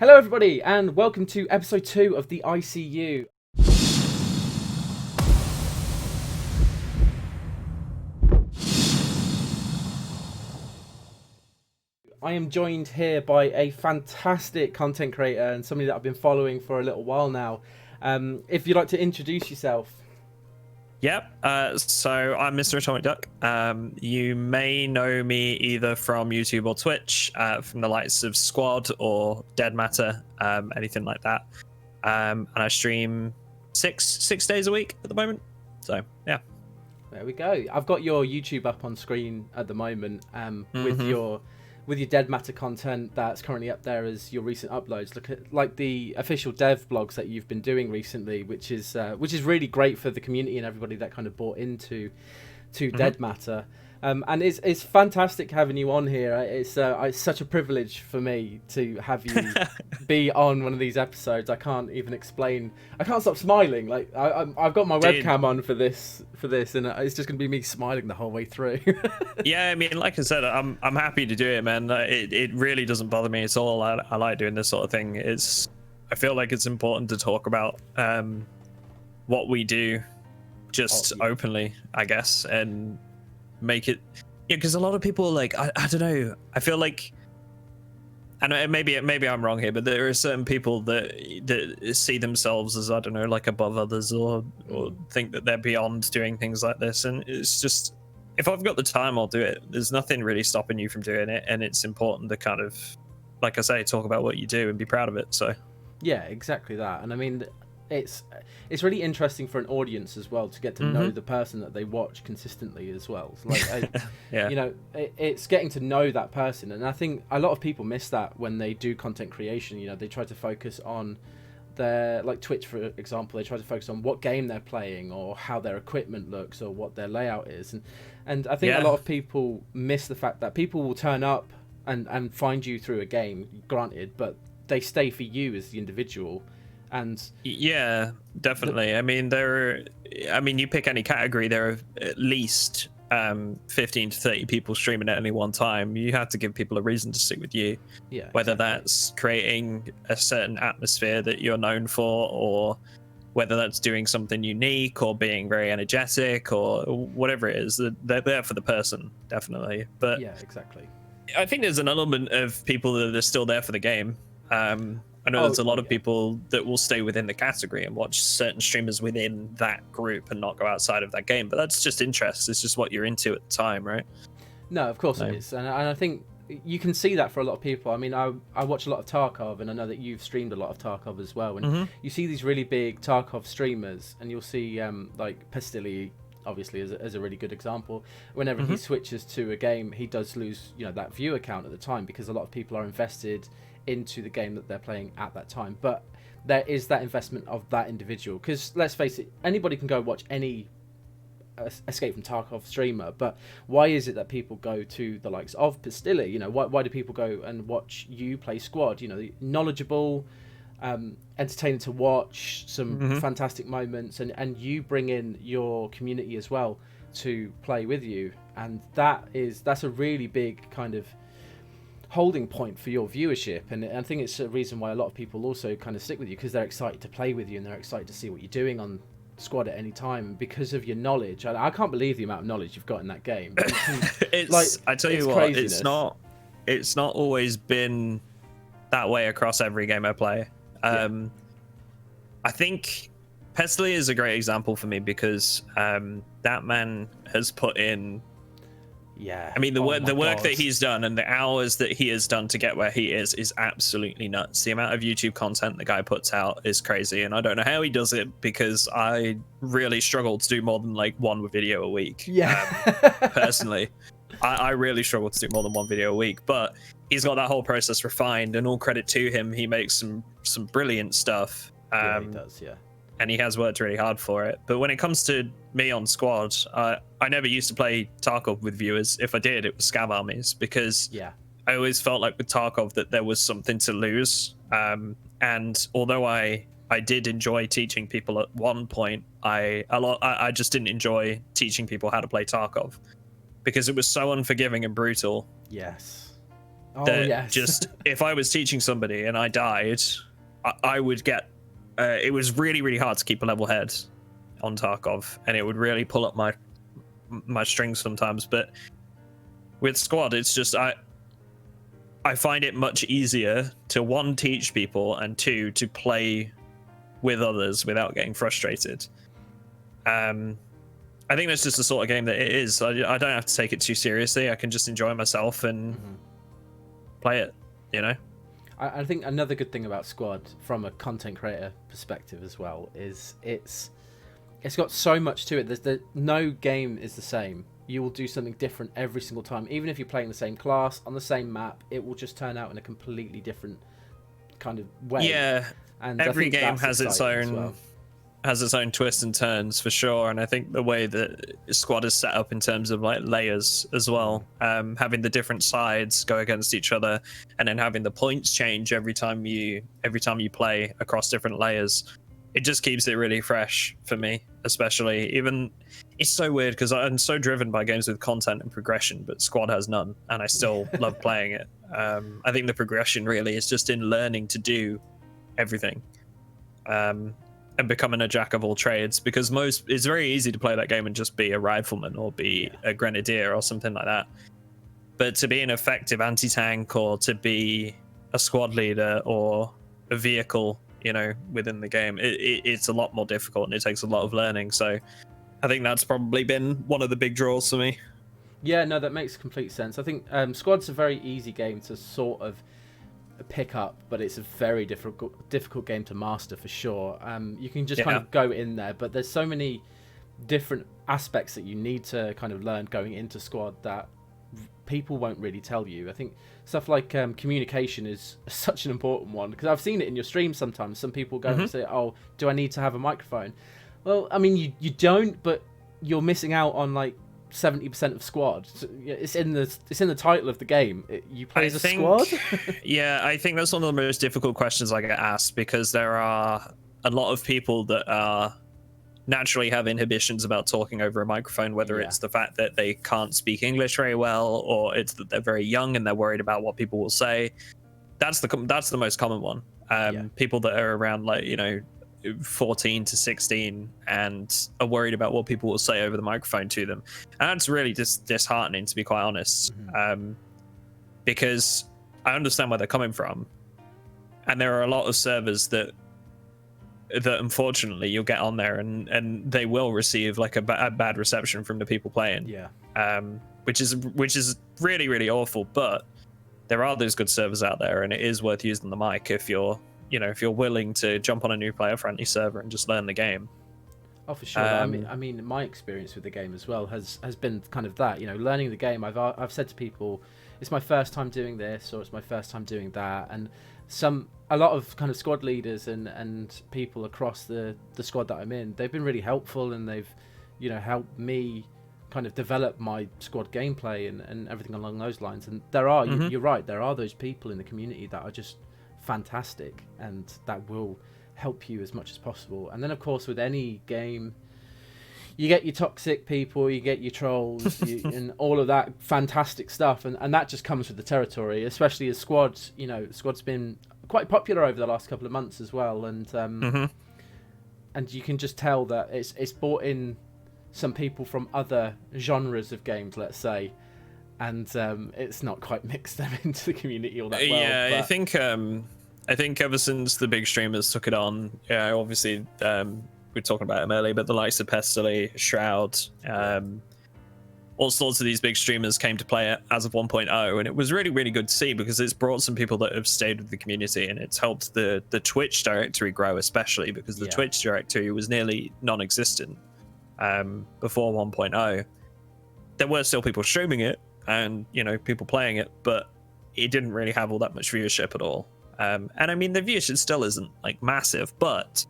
Hello everybody and welcome to episode 2 of the ICU. I am joined here by a fantastic content creator and somebody that I've been following for a little while now. If you'd like to introduce yourself. Yep. So I'm MrAtomicDuck. You may know me either from YouTube or Twitch, from the likes of Squad or Dead Matter, anything like that. And I stream six days a week at the moment. So yeah. There we go. I've got your YouTube up on screen at the moment, with your Dead Matter content that's currently up there as your recent uploads. Look at like the official dev blogs that you've been doing recently, which is really great for the community and everybody that kind of bought into Dead Matter. And it's fantastic having you on here. It's such a privilege for me to have you be on one of these episodes. I can't even explain. I can't stop smiling. Like I've got my webcam on for this, and it's just gonna be me smiling the whole way through. Yeah, I mean, like I said, I'm happy to do it, man. It really doesn't bother me at all. I like doing this sort of thing. I feel like it's important to talk about what we do, just openly, I guess, and make it, yeah, because a lot of people, like, I don't know, I feel like, and maybe I'm wrong here, but there are certain people that see themselves as, I don't know, like above others, or think that they're beyond doing things like this. And it's just, if I've got the time, I'll do it. There's nothing really stopping you from doing it, and it's important to kind of, like I say, talk about what you do and be proud of it. So yeah, exactly that. And I mean, it's really interesting for an audience as well to get to know the person that they watch consistently as well. So like, yeah, you know, it's getting to know that person, and I think a lot of people miss that when they do content creation. You know, they try to focus on their, like Twitch for example, they try to focus on what game they're playing or how their equipment looks or what their layout is, and I think a lot of people miss the fact that people will turn up and find you through a game, granted, but they stay for you as the individual. And yeah, definitely. You pick any category, there are at least 15 to 30 people streaming at any one time. You have to give people a reason to stick with you. Yeah, whether exactly. That's creating a certain atmosphere that you're known for, or whether that's doing something unique, or being very energetic, or whatever it is. They're there for the person, definitely. But yeah, exactly. I think there's an element of people that are still there for the game. I know there's a lot of people that will stay within the category and watch certain streamers within that group and not go outside of that game. But that's just interest. It's just what you're into at the time, right? No, of course it is. And I think you can see that for a lot of people. I mean, I watch a lot of Tarkov, and I know that you've streamed a lot of Tarkov as well. And you see these really big Tarkov streamers, and you'll see like Pestilli, obviously, as a really good example. Whenever he switches to a game, he does lose, you know, that view account at the time, because a lot of people are invested into the game that they're playing at that time. But there is that investment of that individual, because let's face it, anybody can go watch any Escape from Tarkov streamer, but why is it that people go to the likes of Pestilli? You know, why do people go and watch you play Squad? You know, knowledgeable, entertaining to watch, some fantastic moments, and you bring in your community as well to play with you, and that's a really big kind of holding point for your viewership. And I think it's a reason why a lot of people also kind of stick with you, because they're excited to play with you and they're excited to see what you're doing on Squad at any time because of your knowledge. I can't believe the amount of knowledge you've got in that game. It's like, I tell you what, craziness. It's not always been that way across every game I play. I think Pestley is a great example for me, because that man has put in, I mean, the work that he's done and the hours that he has done to get where he is absolutely nuts. The amount of YouTube content the guy puts out is crazy, and I don't know how he does it, because I really struggle to do more than like one video a week. Personally, I really struggle to do more than one video a week, but he's got that whole process refined, and all credit to him. He makes some brilliant stuff. He does, and he has worked really hard for it. But when it comes to me on Squad, I never used to play Tarkov with viewers. If I did, it was Scav armies, because I always felt like with Tarkov that there was something to lose. And although I did enjoy teaching people at one point, I just didn't enjoy teaching people how to play Tarkov, because it was so unforgiving and brutal. Yes. Oh, that yes. just if I was teaching somebody and I died, I would get it was really, really hard to keep a level head on Tarkov, and it would really pull up my strings sometimes. But with squad, it's just I find it much easier to, one, teach people, and two, to play with others without getting frustrated. I think that's just the sort of game that it is. I don't have to take it too seriously. I can just enjoy myself and play it, you know? I think another good thing about Squad, from a content creator perspective as well, is it's got so much to it. No game is the same. You will do something different every single time. Even if you're playing the same class, on the same map, it will just turn out in a completely different kind of way. Yeah, and every game has its own... has its own twists and turns for sure, and I think the way that Squad is set up in terms of like layers as well, having the different sides go against each other, and then having the points change every time you play across different layers, it just keeps it really fresh for me. Especially, even it's so weird because I'm so driven by games with content and progression, but Squad has none, and I still love playing it. I think the progression really is just in learning to do everything. And becoming a jack of all trades, because it's very easy to play that game and just be a rifleman or be a grenadier or something like that. But to be an effective anti-tank, or to be a squad leader or a vehicle, you know, within the game, it's a lot more difficult, and it takes a lot of learning. So I think that's probably been one of the big draws for me. Yeah, no, that makes complete sense. I think Squad's a very easy game to sort of pick up, but it's a very difficult game to master for sure. You can just kind of go in there, but there's so many different aspects that you need to kind of learn going into Squad that people won't really tell you. I think stuff like communication is such an important one, because I've seen it in your stream sometimes. Some people go and say, oh, do I need to have a microphone? Well, I mean, you don't, but you're missing out on like 70% of Squad. It's in the title of the game. You play as a squad. Yeah, I think that's one of the most difficult questions I get asked, because there are a lot of people that naturally have inhibitions about talking over a microphone, whether it's the fact that they can't speak English very well, or it's that they're very young and they're worried about what people will say. That's the most common one. People that are around, like, you know, 14 to 16 and are worried about what people will say over the microphone to them, and that's really just disheartening, to be quite honest. Because I understand where they're coming from, and there are a lot of servers that unfortunately you'll get on there and they will receive like a bad reception from the people playing, which is really, really awful. But there are those good servers out there, and it is worth using the mic if you're willing to jump on a new player-friendly server and just learn the game. Oh, for sure. I mean, my experience with the game as well has been kind of that. You know, learning the game. I've said to people, it's my first time doing this, or it's my first time doing that, and a lot of kind of squad leaders and people across the squad that I'm in, they've been really helpful, and they've, you know, helped me kind of develop my squad gameplay and everything along those lines. And there are, you're right, there are those people in the community that are just fantastic, and that will help you as much as possible. And then of course with any game, you get your toxic people, you get your trolls, and all of that fantastic stuff, and that just comes with the territory, especially as Squad. You know, Squad's been quite popular over the last couple of months as well, and you can just tell that it's brought in some people from other genres of games, let's say, and it's not quite mixed them into the community all that well. Yeah, but I think ever since the big streamers took it on, obviously we were talking about them earlier, but the likes of Pestily, Shroud, all sorts of these big streamers came to play it as of 1.0, and it was really, really good to see, because it's brought some people that have stayed with the community, and it's helped the Twitch directory grow, especially because the Twitch directory was nearly non-existent before 1.0. There were still people streaming it and, you know, people playing it, but it didn't really have all that much viewership at all. And I mean, the viewership still isn't like massive, but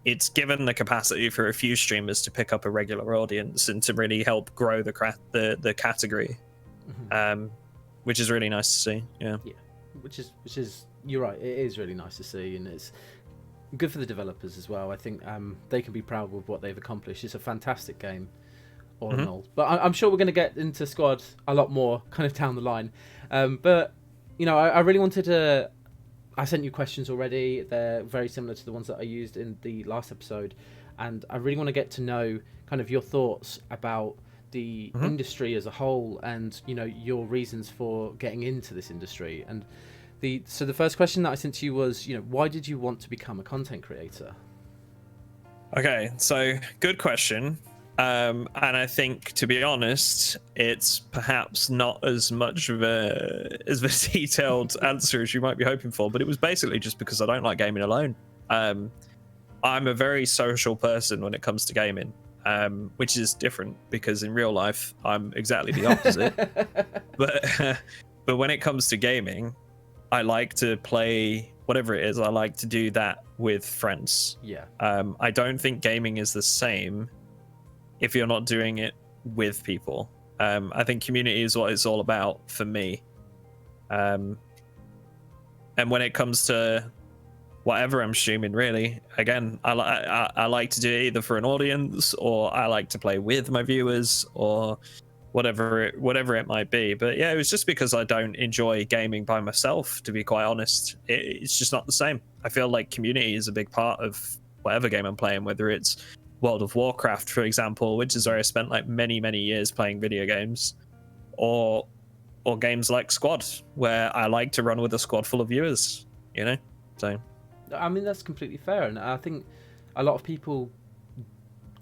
it's given the capacity for a few streamers to pick up a regular audience and to really help grow the category, which is really nice to see. Yeah, which is you're right. It is really nice to see, and it's good for the developers as well. I think they can be proud with what they've accomplished. It's a fantastic game, all in all. But I'm sure we're going to get into Squad a lot more kind of down the line. But I really wanted to. I sent you questions already. They're very similar to the ones that I used in the last episode, and I really want to get to know kind of your thoughts about the industry as a whole, and your reasons for getting into this industry. And so the first question that I sent to you was, why did you want to become a content creator? Okay, so good question. And I think, to be honest, it's perhaps not as much of a detailed answer as you might be hoping for, but it was basically just because I don't like gaming alone. I'm a very social person when it comes to gaming, which is different because in real life I'm exactly the opposite. but when it comes to gaming, I like to play whatever it is. I like to do that with friends. Yeah. I don't think gaming is the same if you're not doing it with people. I think community is what it's all about for me. And when it comes to whatever I'm streaming, really, again, I like to do it either for an audience, or I like to play with my viewers, or whatever it might be. But yeah, it was just because I don't enjoy gaming by myself, to be quite honest. It's just not the same. I feel like community is a big part of whatever game I'm playing, whether it's World of Warcraft, for example, which is where I spent like many years playing video games, or games like Squad, where I like to run with a squad full of viewers, so I mean, that's completely fair. And I think a lot of people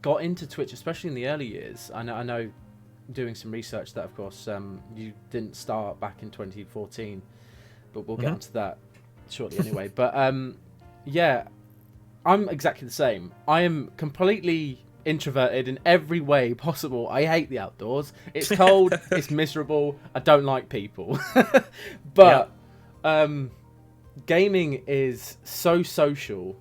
got into Twitch, especially in the early years. I know doing some research that, of course, you didn't start back in 2014, but we'll get onto that shortly anyway. But yeah, I'm exactly the same. I am completely introverted in every way possible. I hate the outdoors. It's cold. It's miserable. I don't like people. But gaming is so social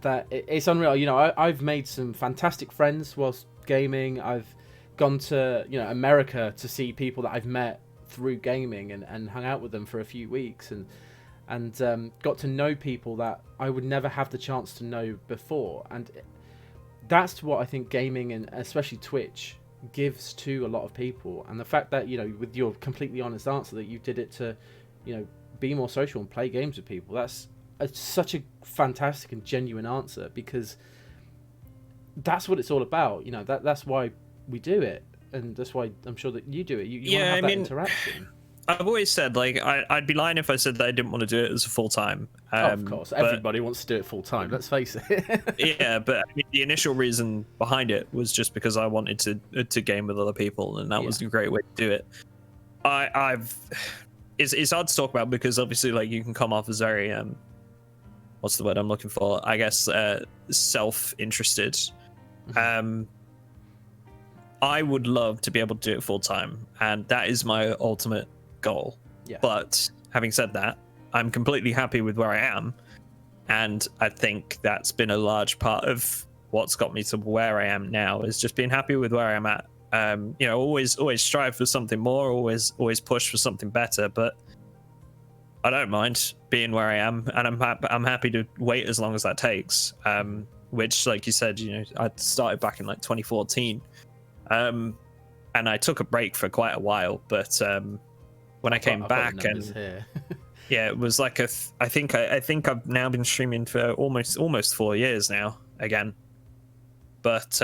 that it's unreal. I've made some fantastic friends whilst gaming. I've gone to America to see people that I've met through gaming and hung out with them for a few weeks and got to know people that I would never have the chance to know before. And that's what I think gaming, and especially Twitch, gives to a lot of people. And the fact that, with your completely honest answer, that you did it to, be more social and play games with people, that's such a fantastic and genuine answer, because that's what it's all about. That's why we do it, and that's why I'm sure that you do it. You want to have that interaction. I've always said, like, I'd be lying if I said that I didn't want to do it as a full-time. Of course, everybody wants to do it full-time, let's face it. Yeah, but I mean, the initial reason behind it was just because I wanted to game with other people, and that was a great way to do it. It's hard to talk about because obviously, like, you can come off as very what's the word I'm looking for? I guess self-interested. I would love to be able to do it full-time, and that is my ultimate goal. Yeah. But having said that, I'm completely happy with where I am, and I think that's been a large part of what's got me to where I am now, is just being happy with where I'm at. Always strive for something more, always push for something better, but I don't mind being where I am, and I'm happy to wait as long as that takes. Which, like you said, I started back in like 2014, and I took a break for quite a while, but when I came back, and yeah, it was like I think I've now been streaming for almost 4 years now again, but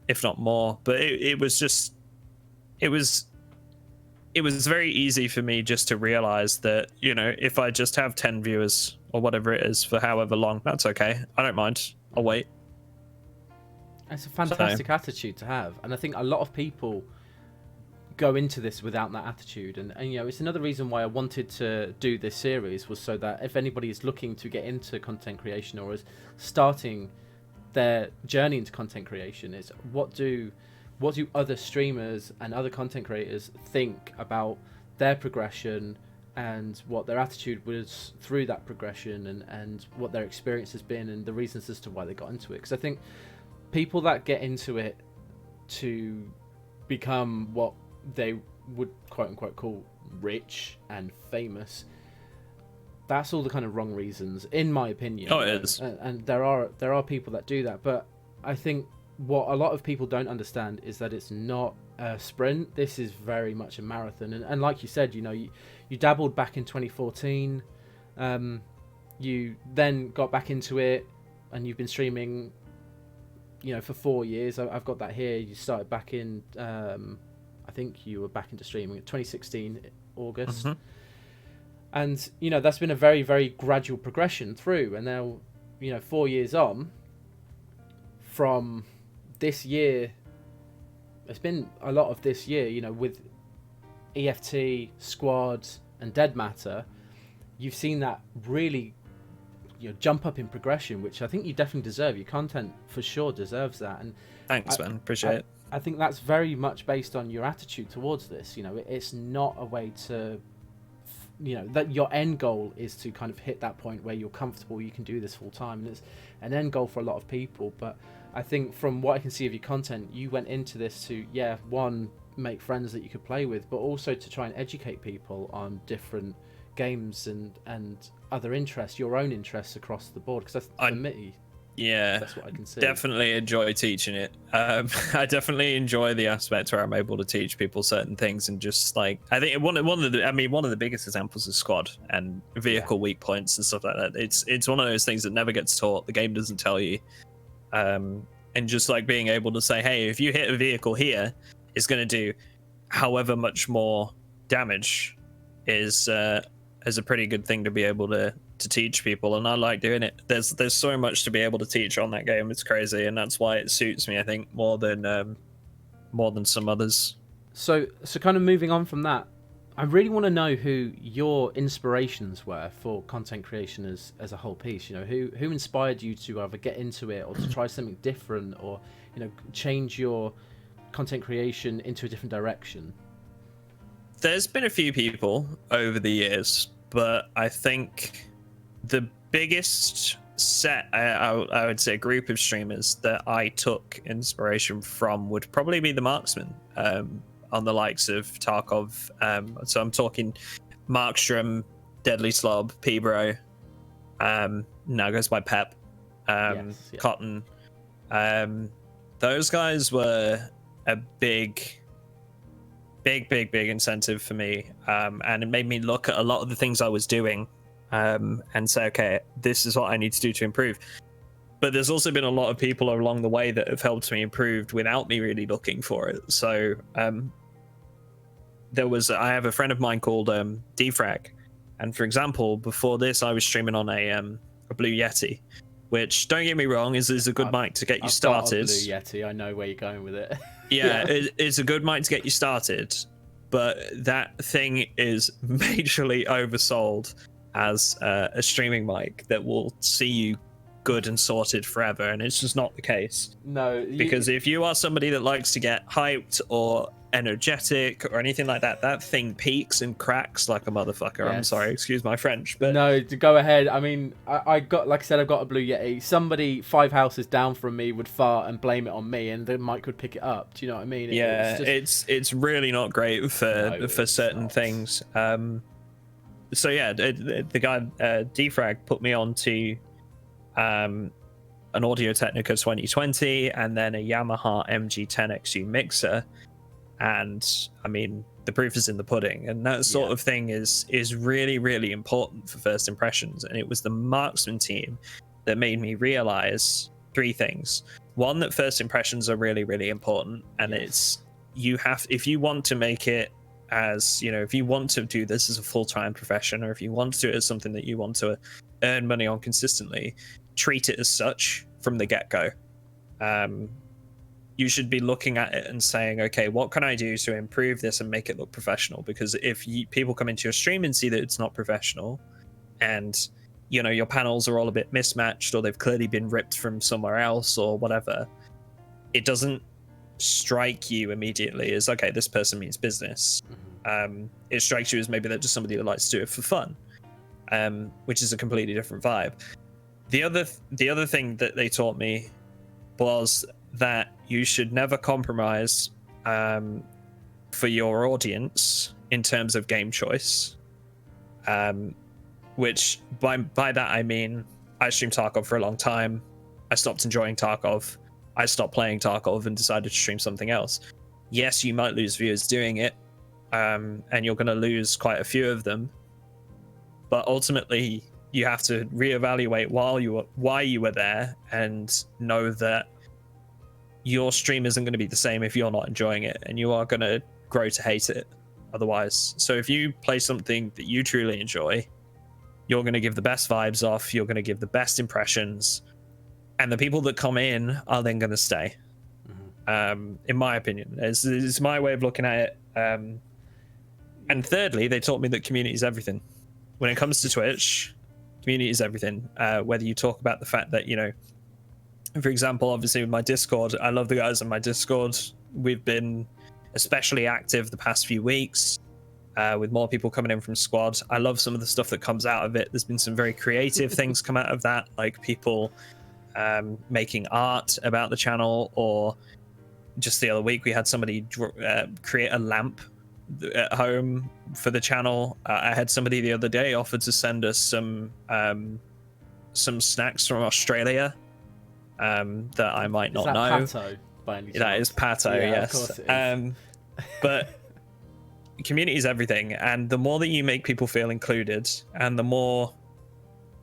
if not more. But it was very easy for me just to realize that, if I just have 10 viewers or whatever it is for however long, that's okay. I don't mind. I'll wait. It's a fantastic attitude to have, and I think a lot of people go into this without that attitude, and it's another reason why I wanted to do this series, was so that if anybody is looking to get into content creation or is starting their journey into content creation, is what do other streamers and other content creators think about their progression and what their attitude was through that progression, and what their experience has been, and the reasons as to why they got into it. Because I think people that get into it to become what they would quote unquote call rich and famous, that's all the kind of wrong reasons, in my opinion. Oh, it is. And there are people that do that, but I think what a lot of people don't understand is that it's not a sprint. This is very much a marathon. And like you said, you know, you dabbled back in 2014. You then got back into it, and you've been streaming, you know, for 4 years. I've got that here. You started back in, I think you were back into streaming in 2016 August. And you know, that's been a very, very gradual progression through. And now, you know, 4 years on from this year, it's been a lot of this year, you know, with EFT, Squad, and Dead Matter. You've seen that really, you know, jump up in progression, which I think you definitely deserve. Your content for sure deserves that. And thanks, man. Appreciate it. I think that's very much based on your attitude towards this. You know, it's not a way to, you know, that your end goal is to kind of hit that point where you're comfortable, you can do this full time. And it's an end goal for a lot of people. But I think from what I can see of your content, you went into this to, one, make friends that you could play with, but also to try and educate people on different games and other interests, your own interests across the board. Because for me, that's what I can see. Definitely enjoy teaching it. I definitely enjoy the aspect where I'm able to teach people certain things, and just like, I think one of the biggest examples is Squad and vehicle weak points and stuff like that. It's one of those things that never gets taught. The game doesn't tell you. And just like being able to say, hey, if you hit a vehicle here, it's going to do however much more damage is a pretty good thing to be able to teach people. And I like doing it. There's so much to be able to teach on that game. It's crazy, and that's why it suits me, I think, more than some others. So kind of moving on from that, I really want to know who your inspirations were for content creation as a whole piece. You know, who inspired you to either get into it or to try something different, or, you know, change your content creation into a different direction? There's been a few people over the years, but I think the biggest I would say group of streamers that I took inspiration from would probably be the marksmen, on the likes of Tarkov. So I'm talking Markstrom, Deadly Slob, P-Bro, now goes by Pep, Cotton. Those guys were a big incentive for me, and it made me look at a lot of the things I was doing, and say, okay, this is what I need to do to improve. But there's also been a lot of people along the way that have helped me improve without me really looking for it. So I have a friend of mine called Defrag, and for example, before this I was streaming on a Blue Yeti, which, don't get me wrong, is a good mic to get you started. Blue Yeti, I know where you're going with it. It's a good mic to get you started, but that thing is majorly oversold as a streaming mic that will see you good and sorted forever, and it's just not the case. No, because if you are somebody that likes to get hyped or energetic or anything like that, that thing peaks and cracks like a motherfucker. Yes. I'm sorry, excuse my French, but no, to go ahead. I mean, I got, like I said, I've got a Blue Yeti. Somebody 5 houses down from me would fart and blame it on me, and the mic would pick it up. Do you know what I mean? It's really not great for certain things. So yeah, the guy Defrag put me on to an Audio Technica 2020 and then a Yamaha MG10XU mixer. And I mean, the proof is in the pudding, and that sort of thing is really, really important for first impressions. And it was the marksman team that made me realize 3 things. One, that first impressions are really, really important, and if you want to make it as, you know, if you want to do this as a full-time profession, or if you want to do it as something that you want to earn money on consistently, treat it as such from the get-go. You should be looking at it and saying, okay, what can I do to improve this and make it look professional? Because if people come into your stream and see that it's not professional, and, you know, your panels are all a bit mismatched, or they've clearly been ripped from somewhere else or whatever, it doesn't strike you immediately as, okay, this person means business. It strikes you as maybe they're just somebody that likes to do it for fun, which is a completely different vibe. The other thing that they taught me was that you should never compromise for your audience in terms of game choice, which by that I mean, I streamed Tarkov for a long time. I stopped enjoying Tarkov. I stopped playing Tarkov and decided to stream something else. yes, you might lose viewers doing it, and you're going to lose quite a few of them, but ultimately you have to reevaluate why you were there, and know that your stream isn't going to be the same if you're not enjoying it, and you are going to grow to hate it otherwise. So if you play something that you truly enjoy, you're going to give the best vibes off, you're going to give the best impressions, and the people that come in are then going to stay. In my opinion, it's my way of looking at it. And thirdly, they taught me that community is everything. When it comes to Twitch, community is everything. Whether you talk about the fact that, you know, for example, obviously with my Discord, I love the guys on my Discord. We've been especially active the past few weeks, with more people coming in from squad. I love some of the stuff that comes out of it. There's been some very creative things come out of that, like people making art about the channel, or just the other week we had somebody create a lamp at home for the channel. I had somebody the other day offered to send us some snacks from Australia that I might not know. Pato, by any chance? That is Pato, yeah, yes. Of course it is. But community is everything, and the more that you make people feel included, and the more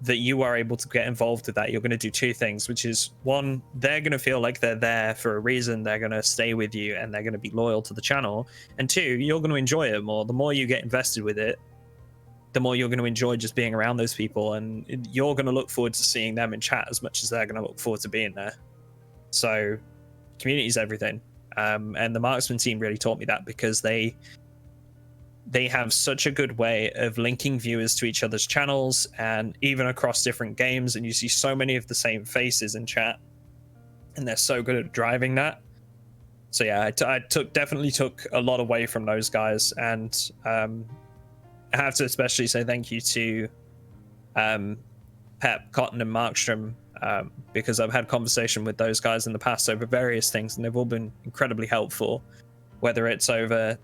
that you are able to get involved with that, you're going to do two things, which is, one, they're going to feel like they're there for a reason, they're going to stay with you, and they're going to be loyal to the channel, and two, you're going to enjoy it more. The more you get invested with it, the more you're going to enjoy just being around those people, and you're going to look forward to seeing them in chat as much as they're going to look forward to being there. So community is everything, and the Marksman team really taught me that, because they have such a good way of linking viewers to each other's channels, and even across different games, and you see so many of the same faces in chat, and they're so good at driving that. So yeah, I definitely took a lot away from those guys, and I have to especially say thank you to Pep, Cotton, and Markstrom, because I've had conversation with those guys in the past over various things, and they've all been incredibly helpful, whether it's over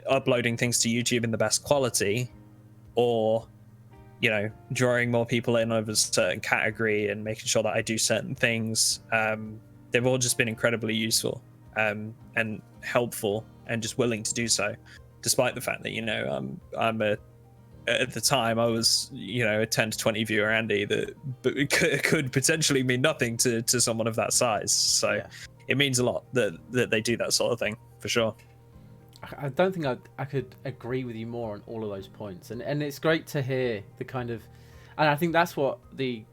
uploading things to YouTube in the best quality, or, you know, drawing more people in over a certain category and making sure that I do certain things. They've all just been incredibly useful and helpful, and just willing to do so, despite the fact that, you know, I'm at the time I was, you know, a 10 to 20 viewer Andy that could potentially mean nothing to someone of that size. So yeah, it means a lot that they do that sort of thing, for sure. I don't think I could agree with you more on all of those points, and it's great to hear the kind of, and I think that's what the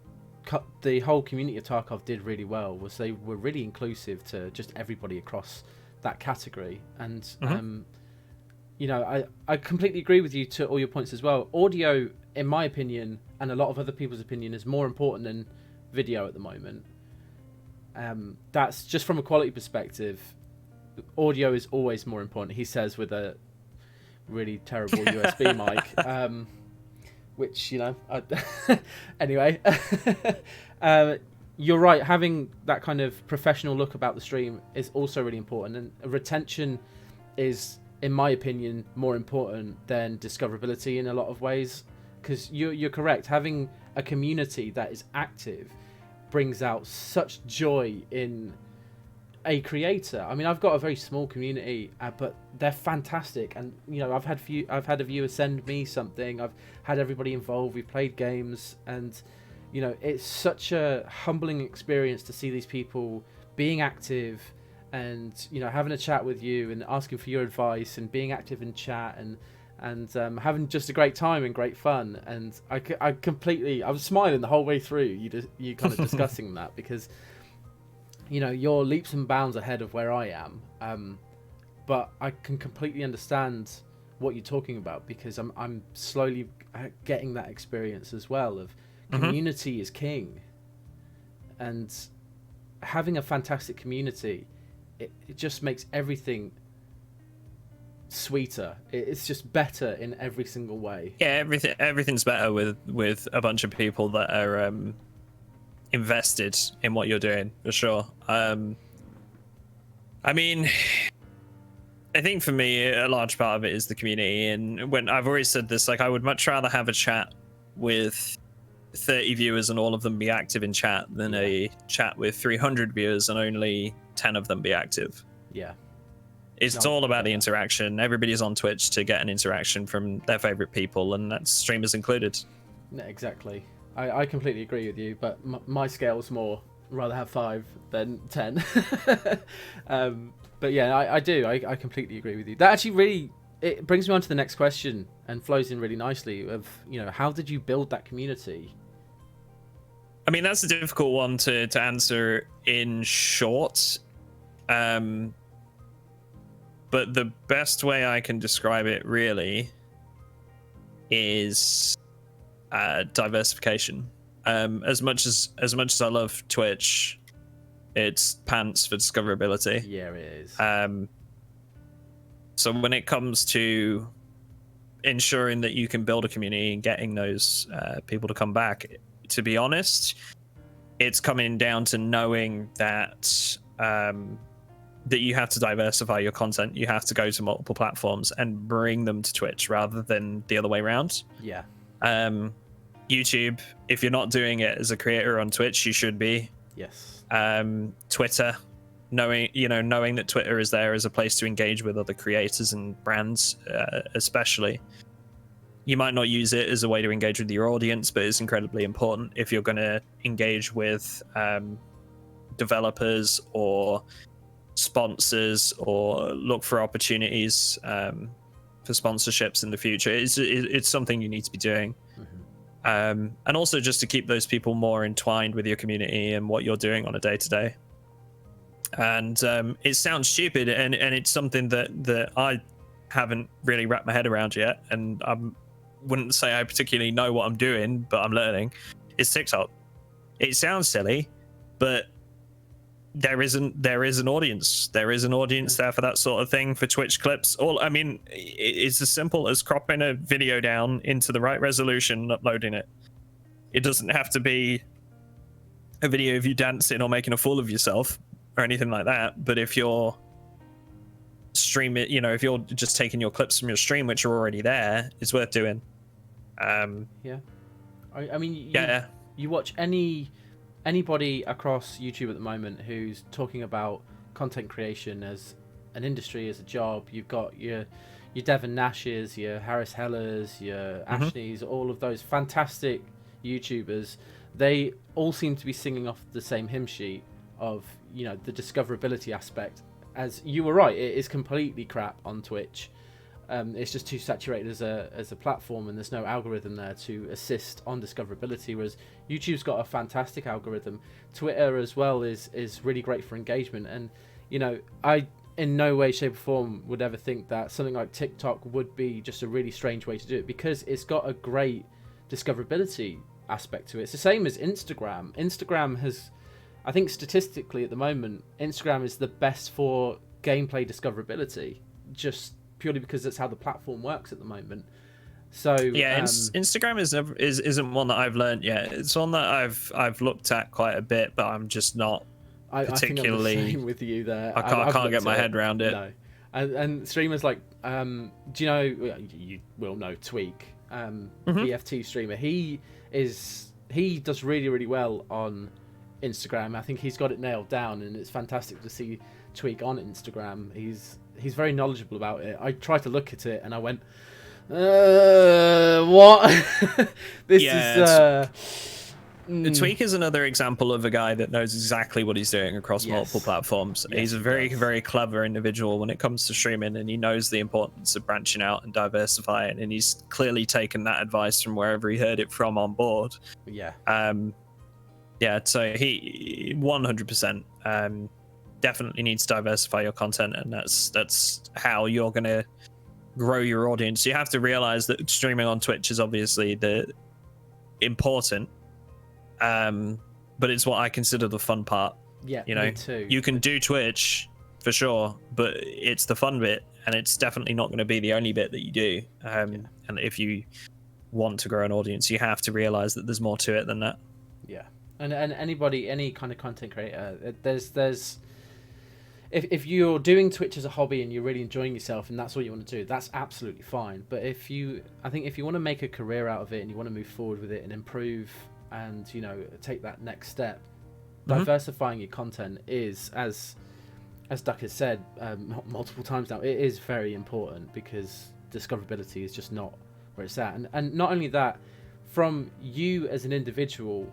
whole community of Tarkov did really well, was they were really inclusive to just everybody across that category. And you know, I completely agree with you to all your points as well. Audio, in my opinion, and a lot of other people's opinion, is more important than video at the moment. That's just from a quality perspective. Audio is always more important, he says, with a really terrible USB mic, which, you know, anyway. You're right, having that kind of professional look about the stream is also really important, and retention is, in my opinion, more important than discoverability in a lot of ways, because you're correct. Having a community that is active brings out such joy in a creator. I mean, I've got a very small community, but they're fantastic, and, you know, I've had a viewer send me something, I've had everybody involved, we've played games, and, you know, it's such a humbling experience to see these people being active, and, you know, having a chat with you and asking for your advice, and being active in chat, and having just a great time and great fun. And I was smiling the whole way through you kind of discussing that, because, you know, you're leaps and bounds ahead of where I am, but I can completely understand what you're talking about, because I'm slowly getting that experience as well of community is king, and having a fantastic community, it just makes everything sweeter. It's just better in every single way. Yeah, everything's better with a bunch of people that are invested in what you're doing, for sure. I mean, I think for me, a large part of it is the community. And when I've always said this, like, I would much rather have a chat with 30 viewers and all of them be active in chat than a chat with 300 viewers and only 10 of them be active. Yeah. It's all about the interaction. Everybody's on Twitch to get an interaction from their favorite people, and that's streamers included. Yeah, exactly. I completely agree with you, but my scale's more rather have 5 than 10. But yeah, I do. I completely agree with you. That actually really, it brings me on to the next question and flows in really nicely of, how did you build that community? I mean, that's a difficult one to answer in short. But the best way I can describe it really is diversification. As much as I love Twitch, it's pants for discoverability. Yeah, it is. So when it comes to ensuring that you can build a community and getting those people to come back, to be honest, it's coming down to knowing that that you have to diversify your content. You have to go to multiple platforms and bring them to Twitch rather than the other way around. Yeah. YouTube, if you're not doing it as a creator on Twitch, you should be. Yes. Twitter, knowing that Twitter is there as a place to engage with other creators and brands, especially. You might not use it as a way to engage with your audience, but it's incredibly important if you're going to engage with developers or sponsors or look for opportunities for sponsorships in the future. It's something you need to be doing. And also just to keep those people more entwined with your community and what you're doing on a day-to-day. And it sounds stupid, and it's something that I haven't really wrapped my head around yet, and I wouldn't say I particularly know what I'm doing, but I'm learning. It's TikTok. It sounds silly, but there is an audience. There is an audience there for that sort of thing, for Twitch clips. It's as simple as cropping a video down into the right resolution and uploading it. It doesn't have to be a video of you dancing or making a fool of yourself or anything like that. But if you're streaming, if you're just taking your clips from your stream, which are already there, it's worth doing. Yeah. I mean, yeah. You watch anybody across YouTube at the moment who's talking about content creation as an industry, as a job. You've got your Devon Nashes, your Harris Hellers, your Ashneys, all of those fantastic YouTubers. They all seem to be singing off the same hymn sheet of, the discoverability aspect. As you were right, it is completely crap on Twitch. It's just too saturated as a platform, and there's no algorithm there to assist on discoverability, whereas YouTube's got a fantastic algorithm. Twitter as well is really great for engagement, and I in no way, shape or form would ever think that something like TikTok would be just a really strange way to do it, because it's got a great discoverability aspect to it. It's the same as Instagram. Instagram has, I think statistically at the moment, Instagram is the best for gameplay discoverability, just purely because that's how the platform works at the moment. So yeah, Instagram isn't one that I've learned yet. It's one that I've looked at quite a bit, but I'm just not particularly. I think I'm the same with you there. I can't get my head around it. No, and streamers like do you know? You will know Tweak, EFT streamer. He does really, really well on Instagram. I think he's got it nailed down, and it's fantastic to see Tweak on Instagram. He's very knowledgeable about it. I tried to look at it and I went, what? Tweak is another example of a guy that knows exactly what he's doing across multiple platforms. Yes, he's a very, very clever individual when it comes to streaming, and he knows the importance of branching out and diversifying, and he's clearly taken that advice from wherever he heard it from on board. Yeah. So he 100% definitely needs to diversify your content, and that's how you're going to grow your audience. You have to realize that streaming on Twitch is obviously important, but it's what I consider the fun part. Yeah, me too. You can do Twitch for sure, but it's the fun bit, and it's definitely not going to be the only bit that you do. And if you want to grow an audience, you have to realize that there's more to it than that. Yeah, and anybody, any kind of content creator, there's if you're doing Twitch as a hobby and you're really enjoying yourself and that's what you want to do, that's absolutely fine. But I think if you want to make a career out of it and you want to move forward with it and improve and take that next step, diversifying your content is as as Duck has said multiple times now, it is very important, because discoverability is just not where it's at. And not only that, from you as an individual,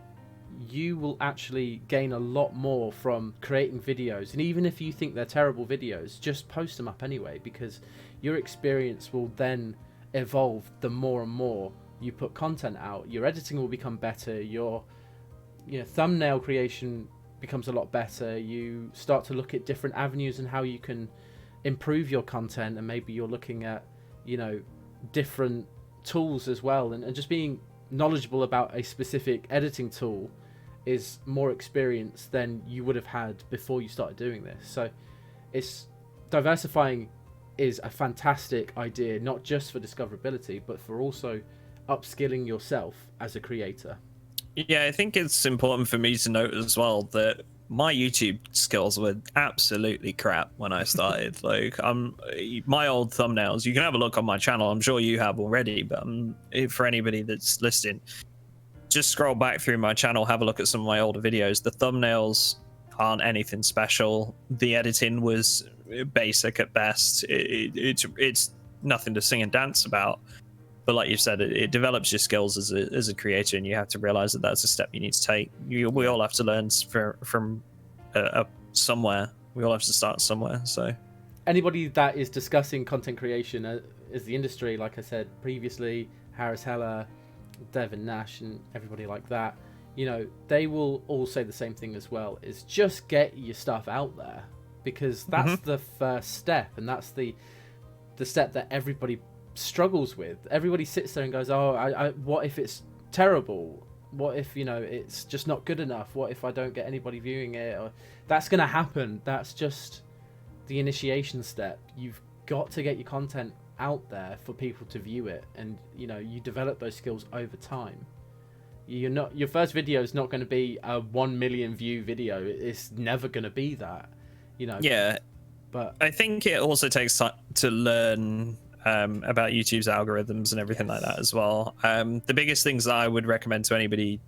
you will actually gain a lot more from creating videos. And even if you think they're terrible videos, just post them up anyway, because your experience will then evolve the more and more you put content out. Your editing will become better, your thumbnail creation becomes a lot better. You start to look at different avenues and how you can improve your content, and maybe you're looking at different tools as well, and just being knowledgeable about a specific editing tool is more experience than you would have had before you started doing this. So it's diversifying is a fantastic idea, not just for discoverability, but for also upskilling yourself as a creator. Yeah, I think it's important for me to note as well that my YouTube skills were absolutely crap when I started. Like, my old thumbnails, you can have a look on my channel. I'm sure you have already, but for anybody that's listening, just scroll back through my channel, have a look at some of my older videos. The thumbnails aren't anything special. The editing was basic at best. It's nothing to sing and dance about. But like you said, it develops your skills as a creator, and you have to realize that that's a step you need to take. We all have to learn from somewhere. We all have to start somewhere. So anybody that is discussing content creation as the industry, like I said previously, Harris Heller, Devin Nash, and everybody like that, they will all say the same thing as well, is just get your stuff out there, because that's the first step, and that's the step that everybody struggles with. Everybody sits there and goes, oh, what if it's terrible? What if it's just not good enough? What if I don't get anybody viewing it? Or, that's gonna happen. That's just the initiation step. You've got to get your content out there for people to view it, and you develop those skills over time. Your first video is not going to be a 1 million view video. It's never going to be that. Yeah, but I think it also takes time to learn about YouTube's algorithms and everything like that as well. The biggest things that I would recommend to anybody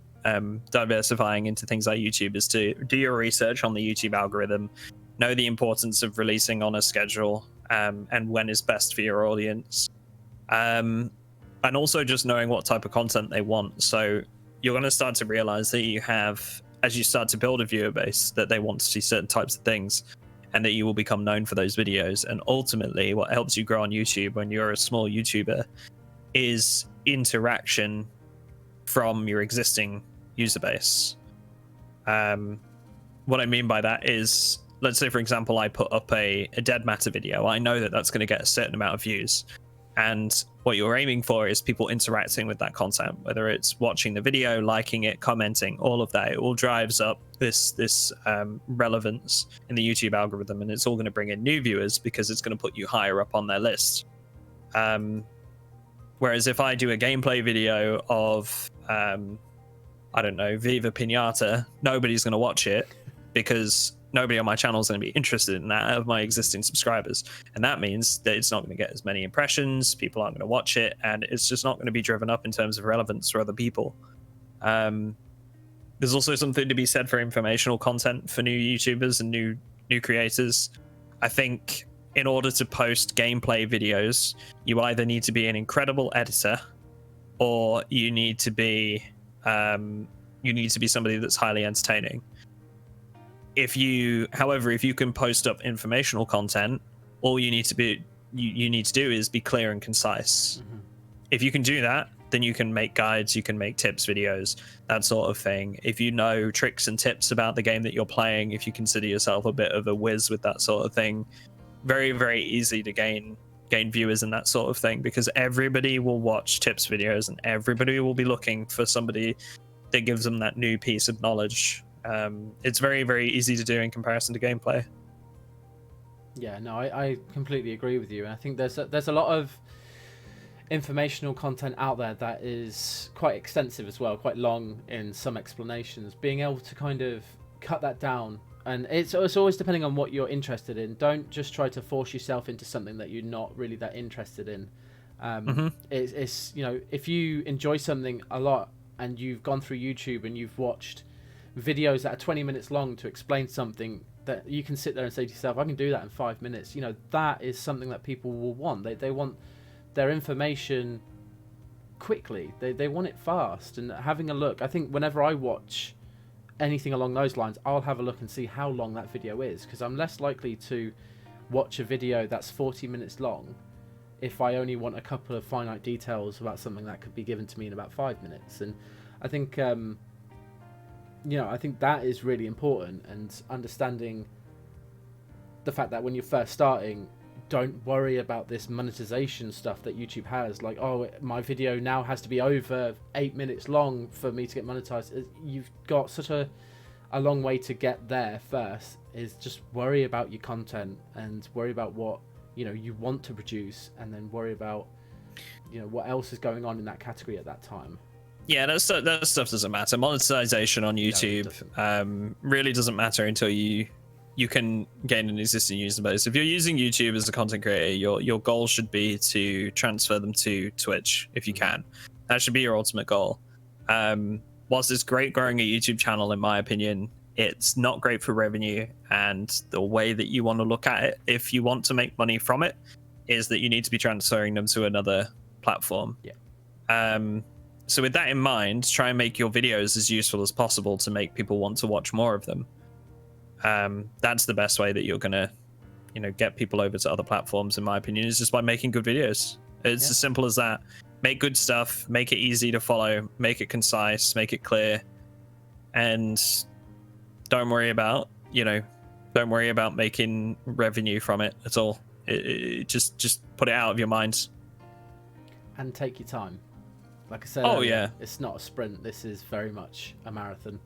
diversifying into things like YouTube is to do your research on the YouTube algorithm, know the importance of releasing on a schedule, and when is best for your audience, and also just knowing what type of content they want. So you're going to start to realize that you have, as you start to build a viewer base, that they want to see certain types of things, and that you will become known for those videos. And ultimately, what helps you grow on YouTube when you're a small YouTuber is interaction from your existing user base. What I mean by that is, let's say, for example, I put up a Dead Matter video. I know that that's going to get a certain amount of views. And what you're aiming for is people interacting with that content, whether it's watching the video, liking it, commenting, all of that. It all drives up this relevance in the YouTube algorithm, and it's all going to bring in new viewers because it's going to put you higher up on their list. Whereas if I do a gameplay video of, I don't know, Viva Pinata, nobody's going to watch it because nobody on my channel is going to be interested in that of my existing subscribers. And that means that it's not going to get as many impressions, people aren't going to watch it, and it's just not going to be driven up in terms of relevance for other people. There's also something to be said for informational content for new YouTubers and new creators. I think in order to post gameplay videos, you either need to be an incredible editor, or you need to be somebody that's highly entertaining. However, if you can post up informational content, all you need to do is be clear and concise. If you can do that, then you can make guides, you can make tips videos, that sort of thing. If you know tricks and tips about the game that you're playing, if you consider yourself a bit of a whiz with that sort of thing, very, very easy to gain viewers and that sort of thing, because everybody will watch tips videos and everybody will be looking for somebody that gives them that new piece of knowledge. It's very, very easy to do in comparison to gameplay. Yeah, no, I completely agree with you. I think there's a lot of informational content out there that is quite extensive as well, quite long in some explanations. Being able to kind of cut that down, and it's always depending on what you're interested in. Don't just try to force yourself into something that you're not really that interested in. It's if you enjoy something a lot and you've gone through YouTube and you've watched videos that are 20 minutes long to explain something that you can sit there and say to yourself, I can do that in 5 minutes. You know, that is something that people will want. They want their information quickly. They want it fast. And having a look, I think whenever I watch anything along those lines, I'll have a look and see how long that video is, because I'm less likely to watch a video that's 40 minutes long if I only want a couple of finite details about something that could be given to me in about 5 minutes. And I think I think that is really important, and understanding the fact that when you're first starting, don't worry about this monetization stuff that YouTube has, like, oh, my video now has to be over 8 minutes long for me to get monetized. You've got such a long way to get there. First is just worry about your content and worry about what you want to produce, and then worry about what else is going on in that category at that time. Yeah, that stuff doesn't matter. Monetization on YouTube really doesn't matter until you can gain an existing user base. If you're using YouTube as a content creator, your goal should be to transfer them to Twitch if you can. That should be your ultimate goal. Whilst it's great growing a YouTube channel, in my opinion, it's not great for revenue. And the way that you want to look at it, if you want to make money from it, is that you need to be transferring them to another platform. Yeah. So with that in mind, try and make your videos as useful as possible to make people want to watch more of them. That's the best way that you're gonna, get people over to other platforms, in my opinion, is just by making good videos. It's as simple as that. Make good stuff, make it easy to follow, make it concise, make it clear, and don't worry about making revenue from it at all. Just put it out of your mind. And take your time. Like I said earlier, yeah, it's not a sprint. This is very much a marathon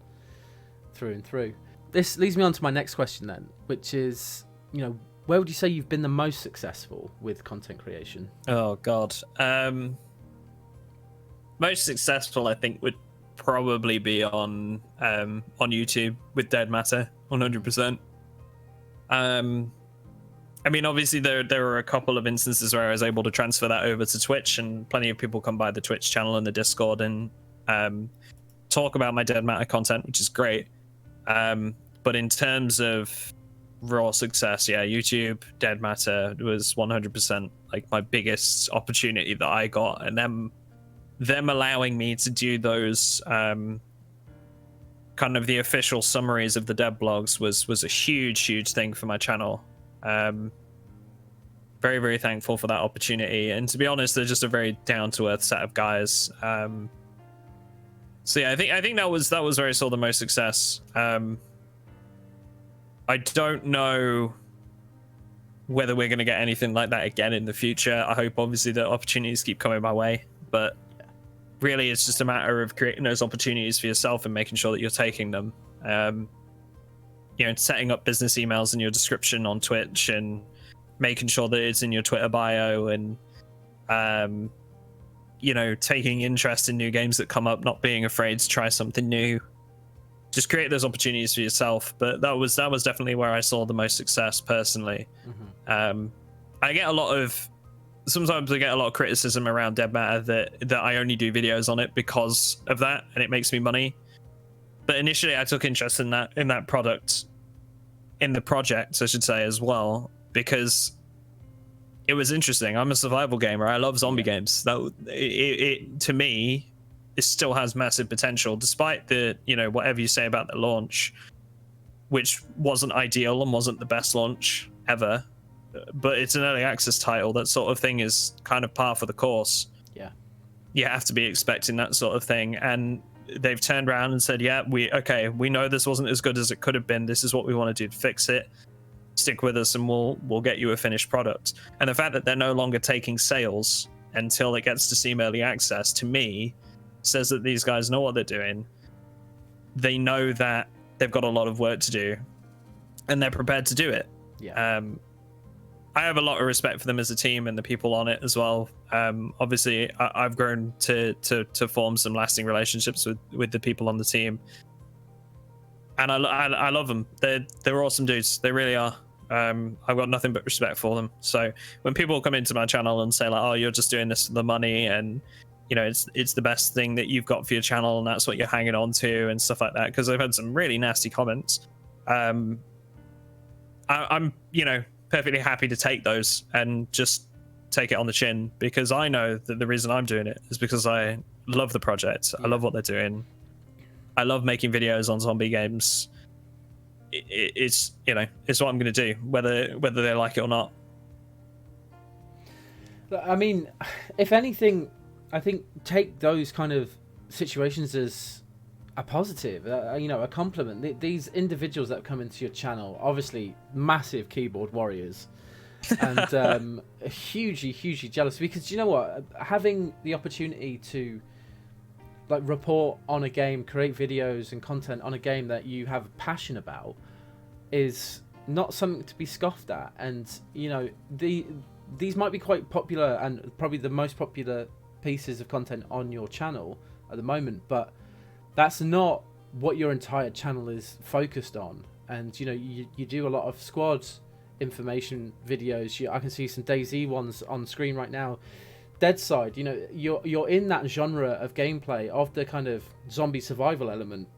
through and through. This leads me on to my next question then, which is, where would you say you've been the most successful with content creation? Oh God. Most successful, I think, would probably be on YouTube with Dead Matter, 100%. I mean, obviously there are a couple of instances where I was able to transfer that over to Twitch, and plenty of people come by the Twitch channel and the Discord and talk about my Dead Matter content, which is great. But in terms of raw success, yeah, YouTube, Dead Matter was 100% like my biggest opportunity that I got, and them allowing me to do those kind of the official summaries of the dev blogs was a huge thing for my channel. Very, very thankful for that opportunity, and to be honest, they're just a very down-to-earth set of guys. So yeah, I think that was where I saw the most success. I don't know whether we're going to get anything like that again in the future. I hope obviously that opportunities keep coming my way, but really it's just a matter of creating those opportunities for yourself and making sure that you're taking them. Setting up business emails in your description on Twitch and making sure that it's in your Twitter bio, and taking interest in new games that come up, not being afraid to try something new. Just create those opportunities for yourself. But that was definitely where I saw the most success personally. Mm-hmm. Sometimes I get a lot of criticism around Dead Matter that I only do videos on it because of that, and it makes me money. But initially I took interest in that product, in the project, I should say, as well, because it was interesting. I'm a survival gamer. I love zombie games. It to me, it still has massive potential, despite the, whatever you say about the launch, which wasn't ideal and wasn't the best launch ever. But it's an early access title. That sort of thing is kind of par for the course. Yeah. You have to be expecting that sort of thing. And they've turned around and said, yeah, we know this wasn't as good as it could have been. This is what we want to do to fix it. Stick with us and we'll get you a finished product. And the fact that they're no longer taking sales until it gets to Steam Early Access, to me, says that these guys know what they're doing. They know that they've got a lot of work to do, and they're prepared to do it. Yeah. I have a lot of respect for them as a team and the people on it as well. Obviously, I've grown to form some lasting relationships with the people on the team, and I love them. They're awesome dudes. They really are. I've got nothing but respect for them. So when people come into my channel and say like, "Oh, you're just doing this for the money," and you know, it's the best thing that you've got for your channel, and that's what you're hanging on to and stuff like that. Because I've had some really nasty comments. I'm, you know, perfectly happy to take those and just take it on the chin, because I know that the reason I'm doing it is because I love the project. I love what they're doing. I love making videos on zombie games. It's, you know, it's what I'm going to do, whether they like it or not. I mean, if anything, I think take those kind of situations as a positive, you know, a compliment. These individuals that come into your channel, obviously massive keyboard warriors, and hugely jealous, because you know what, having the opportunity to like report on a game, create videos and content on a game that you have a passion about is not something to be scoffed at. And you know, these might be quite popular and probably the most popular pieces of content on your channel at the moment, but that's not what your entire channel is focused on. And you know, you do a lot of squad information videos. I can see some DayZ ones on screen right now. Deadside, you know, you're in that genre of gameplay, of the kind of zombie survival element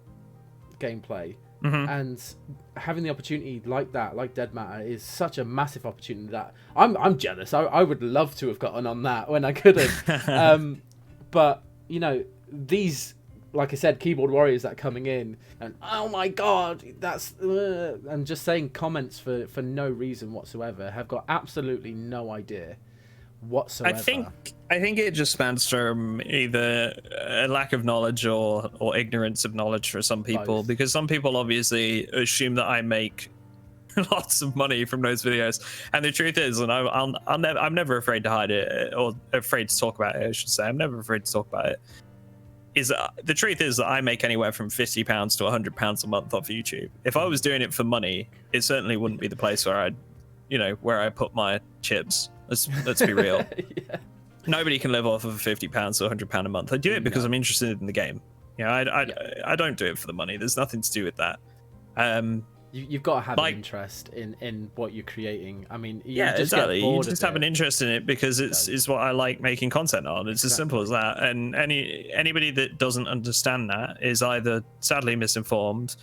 gameplay, and having the opportunity like that, like Dead Matter, is such a massive opportunity that I'm jealous. I would love to have gotten on that when I could have. But you know, these, like I said, keyboard warriors that are coming in and oh my god, that's and just saying comments for no reason whatsoever, have got absolutely no idea whatsoever. I think it just spans from either a lack of knowledge or ignorance of knowledge for some people. Both. Because some people obviously assume that I make lots of money from those videos, and the truth is, and I'm never afraid to hide it, or afraid to talk about it, I should say. I'm never afraid to talk about it. The truth is that I make anywhere from £50 to £100 a month off YouTube. If I was doing it for money, it certainly wouldn't be the place where where I put my chips. Let's be real. Yeah. Nobody can live off of £50 to £100 a month. I do it because I'm interested in the game. You know, I don't do it for the money. There's nothing to do with that. You've got to have an interest in what you're creating. I mean, exactly. You just have an interest in it because it's what I like making content on. It's as simple as that. And anybody that doesn't understand that is either sadly misinformed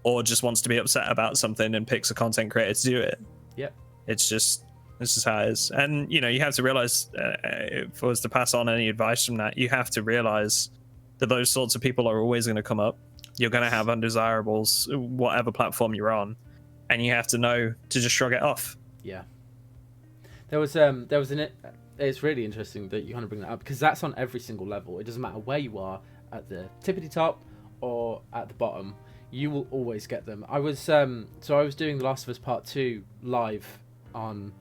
or just wants to be upset about something and picks a content creator to do it. Yep. This is how it is. And you know, you have to realize, if I was to pass on any advice from that, you have to realize that those sorts of people are always going to come up. You're going to have undesirables, whatever platform you're on, and you have to know to just shrug it off. Yeah. It's really interesting that you kind of bring that up, because that's on every single level. It doesn't matter where you are, at the tippity top or at the bottom, you will always get them. I was doing The Last of Us Part 2 live on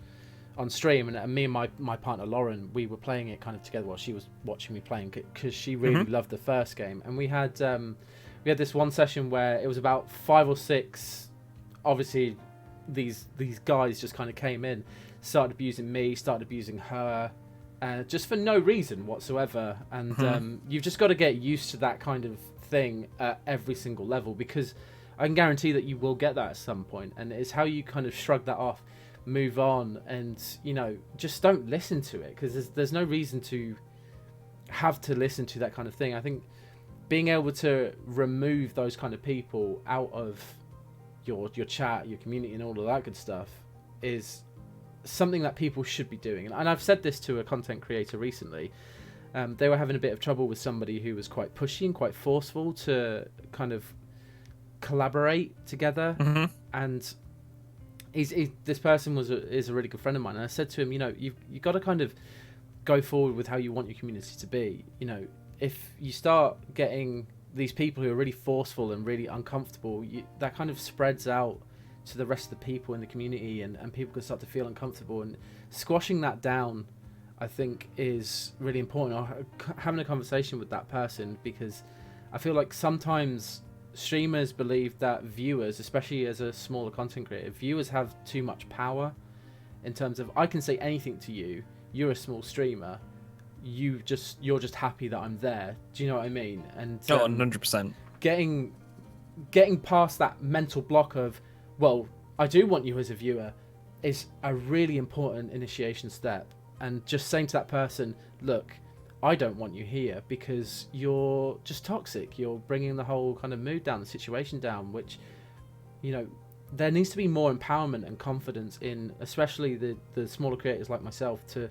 stream, and me and my partner Lauren, we were playing it kind of together while she was watching me playing, because she really loved the first game. And we had this one session where it was about 5 or 6, obviously these guys just kind of came in, started abusing me, started abusing her, just for no reason whatsoever. And you've just got to get used to that kind of thing at every single level, because I can guarantee that you will get that at some point, and it's how you kind of shrug that off, move on, and you know, just don't listen to it, because there's no reason to have to listen to that kind of thing. I think being able to remove those kind of people out of your chat, your community, and all of that good stuff is something that people should be doing. And I've said this to a content creator recently. They were having a bit of trouble with somebody who was quite pushy and quite forceful to kind of collaborate together. And this person is a really good friend of mine. And I said to him, you know, you've got to kind of go forward with how you want your community to be. You know, if you start getting these people who are really forceful and really uncomfortable, that kind of spreads out to the rest of the people in the community, and people can start to feel uncomfortable. And squashing that down, I think, is really important. Or having a conversation with that person, because I feel like sometimes streamers believe that viewers, especially as a smaller content creator, viewers have too much power in terms of, I can say anything to you, you're a small streamer, you're just happy that I'm there. Do you know what I mean? And 100%. Getting past that mental block of, well, I do want you as a viewer, is a really important initiation step. And just saying to that person, look, I don't want you here because you're just toxic. You're bringing the whole kind of mood down, the situation down, which, you know, there needs to be more empowerment and confidence in, especially the smaller creators like myself, to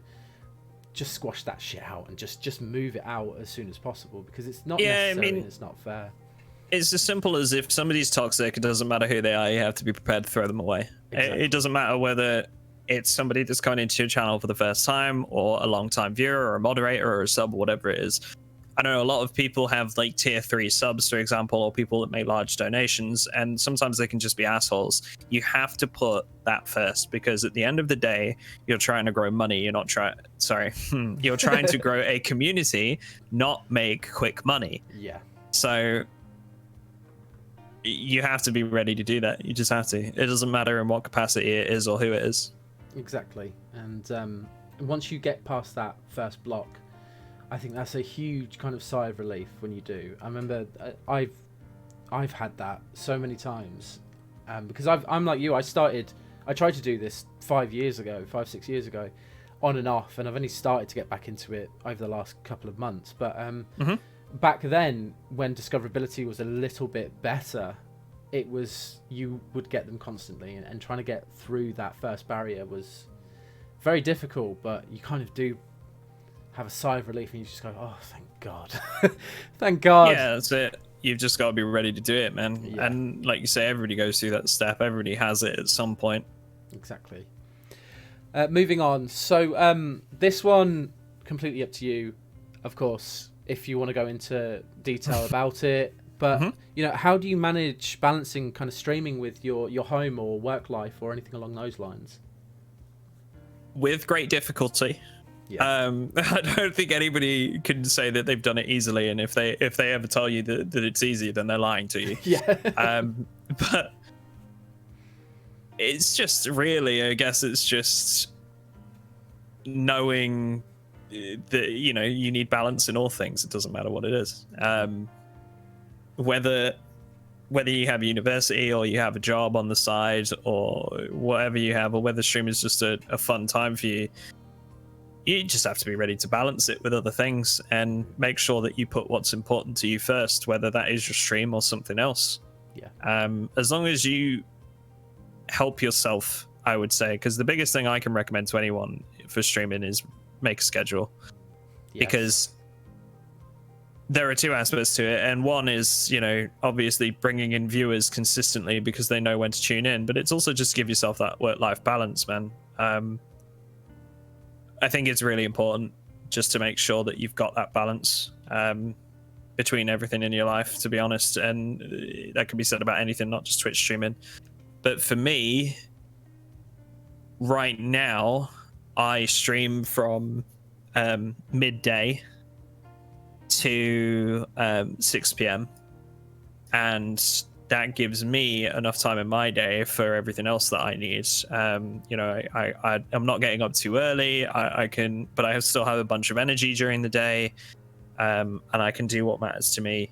just squash that shit out and just move it out as soon as possible, because it's not necessary and it's not fair. It's as simple as, if somebody's toxic, it doesn't matter who they are, you have to be prepared to throw them away. Exactly. It doesn't matter whether it's somebody that's coming into your channel for the first time, or a long-time viewer, or a moderator, or a sub, or whatever it is. I know a lot of people have like tier 3 subs, for example, or people that make large donations, and sometimes they can just be assholes. You have to put that first, because at the end of the day, you're trying to grow money. You're not trying, you're trying to grow a community, not make quick money. Yeah. So you have to be ready to do that. You just have to. It doesn't matter in what capacity it is or who it is. Exactly. And once you get past that first block, I think that's a huge kind of sigh of relief when you do. I remember I've had that so many times, because I'm like you. I tried to do this 5, 6 years ago, on and off, and I've only started to get back into it over the last couple of months. But back then, when discoverability was a little bit better, it was, you would get them constantly, and trying to get through that first barrier was very difficult. But you kind of do have a sigh of relief, and you just go, oh, thank God. Thank God. Yeah, that's it. You've just got to be ready to do it, man. Yeah. And like you say, everybody goes through that step. Everybody has it at some point. Exactly. Moving on. So this one, completely up to you, of course, if you want to go into detail about it. But, you know, how do you manage balancing kind of streaming with your home or work life or anything along those lines? With great difficulty. Yeah. I don't think anybody can say that they've done it easily, and if they ever tell you that it's easy, then they're lying to you. Yeah. But it's just really, I guess it's just knowing that, you know, you need balance in all things. It doesn't matter what it is. Whether you have university, or you have a job on the side, or whatever you have, or whether stream is just a fun time for you, you just have to be ready to balance it with other things and make sure that you put what's important to you first, whether that is your stream or something else. Yeah. As long as you help yourself, I would say, because the biggest thing I can recommend to anyone for streaming is make a schedule. Yes. Because there are 2 aspects to it, and one is, you know, obviously bringing in viewers consistently because they know when to tune in, but it's also just give yourself that work-life balance, man. I think it's really important just to make sure that you've got that balance between everything in your life, to be honest, and that can be said about anything, not just Twitch streaming. But for me, right now, I stream from midday to 6 p.m. and that gives me enough time in my day for everything else that I need. You know, I'm not getting up too early. But I still have a bunch of energy during the day, and I can do what matters to me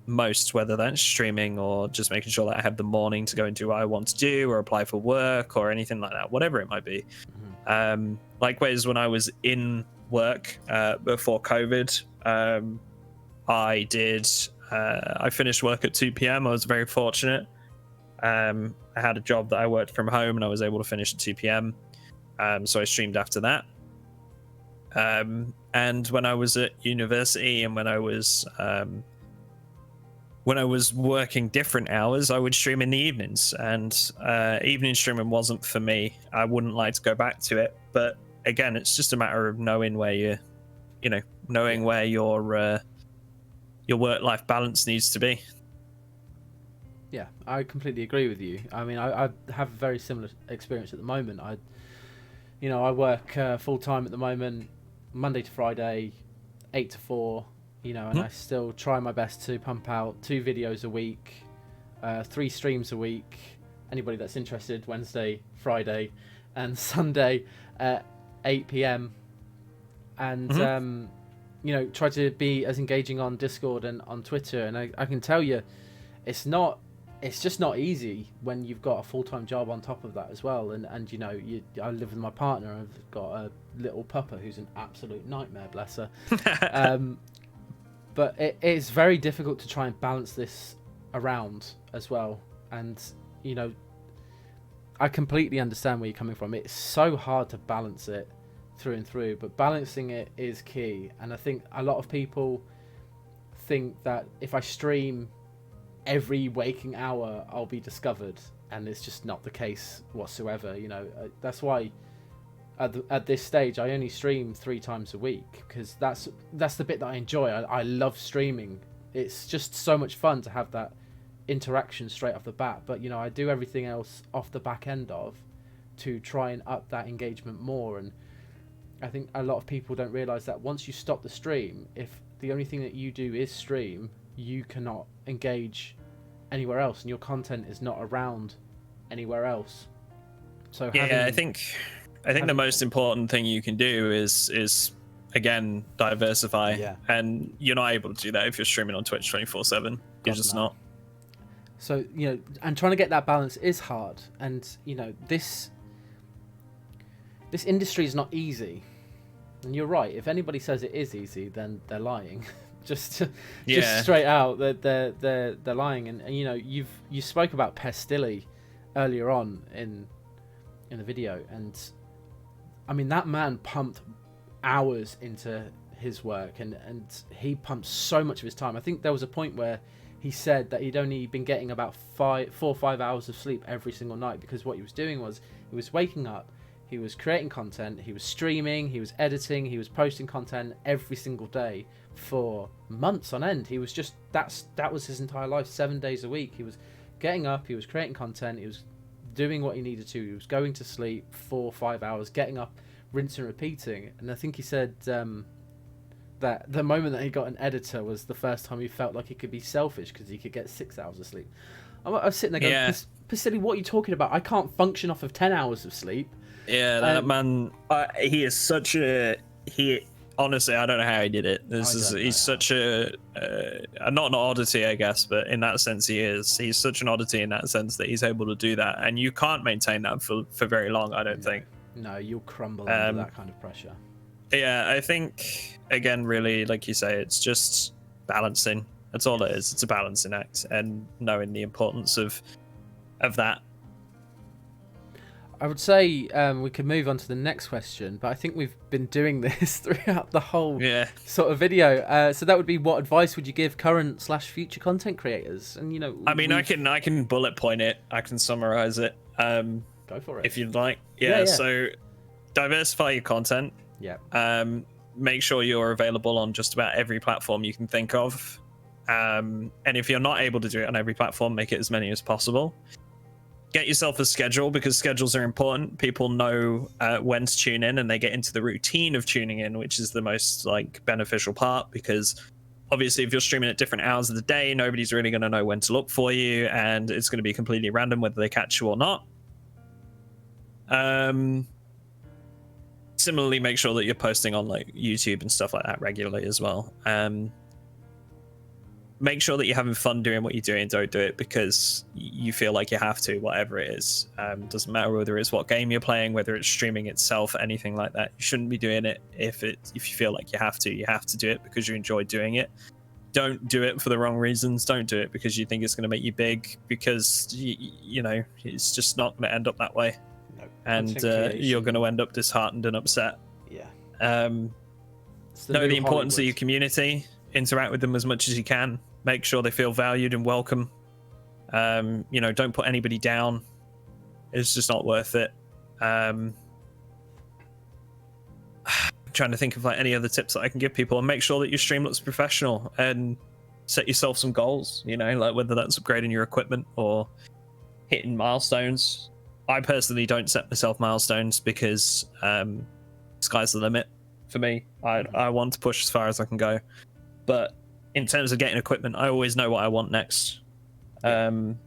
most, whether that's streaming or just making sure that I have the morning to go and do what I want to do, or apply for work or anything like that, whatever it might be. Likewise, when I was in work before COVID, I finished work at 2 p.m. I was very fortunate. I had a job that I worked from home, and I was able to finish at 2 p.m. So I streamed after that. And when I was at university, and when I was working different hours, I would stream in the evenings. And evening streaming wasn't for me. I wouldn't like to go back to it. But again, it's just a matter of knowing where where your work-life balance needs to be. Yeah, I completely agree with you. I mean, I have a very similar experience at the moment. I work full-time at the moment, Monday to Friday, 8 to 4, and I still try my best to pump out 2 videos a week, 3 streams a week. Anybody that's interested, Wednesday, Friday, and Sunday at 8 p.m. And try to be as engaging on Discord and on Twitter. And I can tell you, it's not it's just not easy when you've got a full-time job on top of that as well. And I live with my partner. I've got a little pupper who's an absolute nightmare, bless her. But it is very difficult to try and balance this around as well. And I completely understand where you're coming from. It's so hard to balance it through and through, but balancing it is key. And I think a lot of people think that if I stream every waking hour, I'll be discovered, and it's just not the case whatsoever. That's why at this stage I only stream 3 times a week, because that's the bit that I enjoy. I love streaming. It's just so much fun to have that interaction straight off the bat. But I do everything else off the back end to try and up that engagement more. And I think a lot of people don't realize that once you stop the stream, if the only thing that you do is stream, you cannot engage anywhere else, and your content is not around anywhere else. So I think the most important thing you can do is again diversify. And you're not able to do that if you're streaming on Twitch 24/7. You're just not. So and trying to get that balance is hard. And this industry is not easy. And you're right. If anybody says it is easy, then they're lying. just straight out, they're lying. And you spoke about Pestilly earlier on in the video, and I mean, that man pumped hours into his work, and he pumped so much of his time. I think there was a point where he said that he'd only been getting about 4 or 5 hours of sleep every single night, because what he was doing was he was waking up, he was creating content, he was streaming, he was editing, he was posting content every single day for months on end. He was just that was his entire life, 7 days a week. He was getting up, he was creating content, he was doing what he needed to, he was going to sleep 4 or 5 hours, getting up, rinsing and repeating. And I think he said that the moment that he got an editor was the first time he felt like he could be selfish, because he could get 6 hours of sleep. I was sitting there going, Pestilly, what are you talking about? I can't function off of 10 hours of sleep. That man, he is such a... Honestly, I don't know how he did it. He's such a not an oddity, I guess, but in that sense he is. He's such an oddity in that sense that he's able to do that, and you can't maintain that for very long, I don't think. No, you'll crumble under that kind of pressure. Yeah, I think, again, really, like you say, it's just balancing. That's all it is. It's a balancing act, and knowing the importance of that. I would say we could move on to the next question, but I think we've been doing this throughout the whole sort of video. So that would be, what advice would you give current/future content creators? And I mean, I can bullet point it. I can summarize it. Go for it if you'd like. Yeah. So diversify your content. Yeah. Make sure you're available on just about every platform you can think of. And if you're not able to do it on every platform, make it as many as possible. Get yourself a schedule, because schedules are important. People know when to tune in, and they get into the routine of tuning in, which is the most beneficial part, because obviously if you're streaming at different hours of the day, nobody's really going to know when to look for you, and it's going to be completely random whether they catch you or not. Similarly, make sure that you're posting on YouTube and stuff like that regularly as well. Make sure that you're having fun doing what you're doing. Don't do it because you feel like you have to, whatever it is. Doesn't matter whether it's what game you're playing, whether it's streaming itself, anything like that. You shouldn't be doing it if you feel like you have to. You have to do it because you enjoy doing it. Don't do it for the wrong reasons. Don't do it because you think it's going to make you big, because it's just not going to end up that way. No, and you're going to end up disheartened and upset. Yeah. Know the importance of your community. Interact with them as much as you can. Make sure they feel valued and welcome. Don't put anybody down. It's just not worth it. I'm trying to think of any other tips that I can give people, and make sure that your stream looks professional, and set yourself some goals, whether that's upgrading your equipment or hitting milestones. I personally don't set myself milestones because sky's the limit for me. I want to push as far as I can go. But in terms of getting equipment, I always know what I want next. And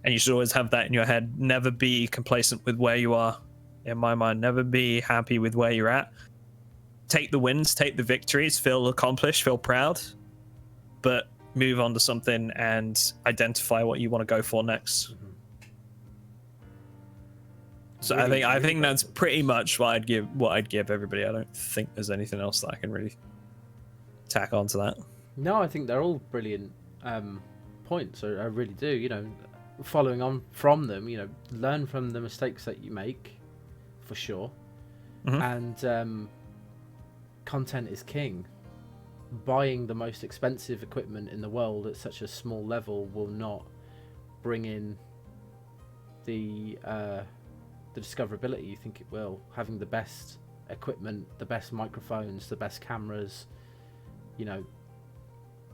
you should always have that in your head. Never be complacent with where you are, in my mind. Never be happy with where you're at. Take the wins, take the victories, feel accomplished, feel proud. But move on to something and identify what you want to go for next. Mm-hmm. So I think that's pretty much what I'd give everybody. I don't think there's anything else that I can really tack onto that. No, I think they're all brilliant points. I really do. You know, following on from them, you know, learn from the mistakes that you make, for sure. Mm-hmm. And content is king. Buying the most expensive equipment in the world at such a small level will not bring in the discoverability you think it will. Having the best equipment, the best microphones, the best cameras, you know.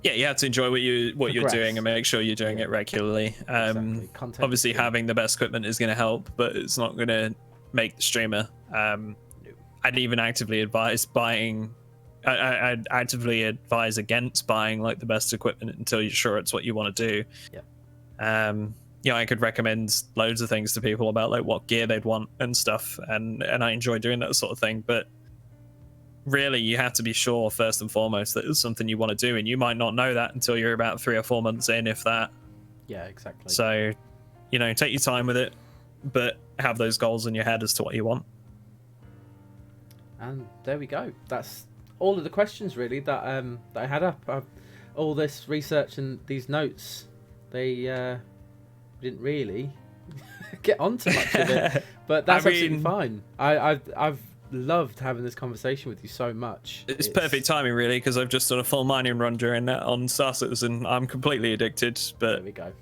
Yeah, you have to enjoy what you're doing and make sure you're doing it regularly. Exactly. Obviously, having the best equipment is going to help, but it's not going to make the streamer. I'd even actively advise buying. I'd actively advise against buying like the best equipment until you're sure it's what you want to do. Yeah. You know, I could recommend loads of things to people about like what gear they'd want and stuff, and I enjoy doing that sort of thing. But really, you have to be sure first and foremost that it's something you want to do, and you might not know that until you're about 3 or 4 months in, if that. Yeah, exactly. So, you know, take your time with it, but have those goals in your head as to what you want. And there we go. That's all of the questions really that I had up. All this research and these notes, they didn't really get onto much of it, but that's absolutely fine. I've loved having this conversation with you so much. It's perfect timing, really, because I've just done a full mining run during that on Star Citizen. I'm completely addicted, but there we go.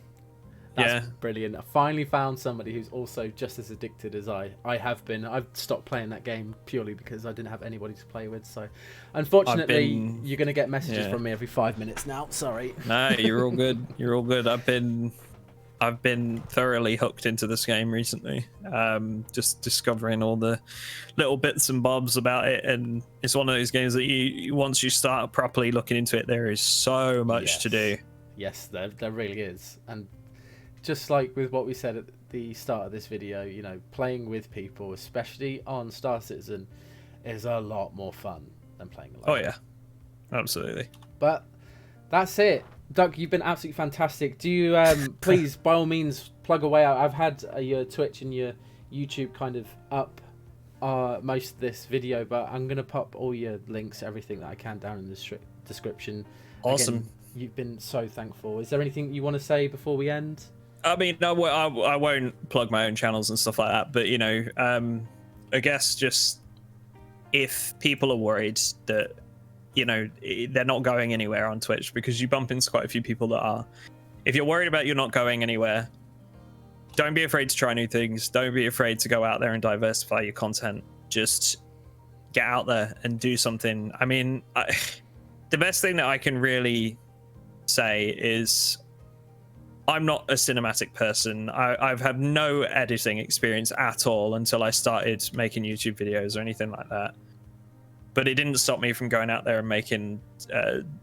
That's brilliant. I finally found somebody who's also just as addicted as I have been. I've stopped playing that game purely because I didn't have anybody to play with. So, unfortunately, you're going to get messages from me every 5 minutes now. Sorry. No, you're all good. You're all good. I've been thoroughly hooked into this game recently. Just discovering all the little bits and bobs about it, and it's one of those games that you once you start properly looking into it, there is so much to do. Yes, there really is. And just like with what we said at the start of this video, you know, playing with people, especially on Star Citizen, is a lot more fun than playing alone. Oh yeah, absolutely. But that's it. Duck, you've been absolutely fantastic. Do you please, by all means, plug away? I've had your Twitch and your YouTube kind of up most of this video, but I'm going to pop all your links, everything that I can down in the description. Awesome. Again, you've been so thankful. Is there anything you want to say before we end? I mean, I won't plug my own channels and stuff like that, but, you know, I guess just if people are worried that, you know, they're not going anywhere on Twitch, because you bump into quite a few people that are. If you're worried about you're not going anywhere, don't be afraid to try new things. Don't be afraid to go out there and diversify your content. Just get out there and do something. I mean, the best thing that I can really say is I'm not a cinematic person. I've had no editing experience at all until I started making YouTube videos or anything like that. But it didn't stop me from going out there and making,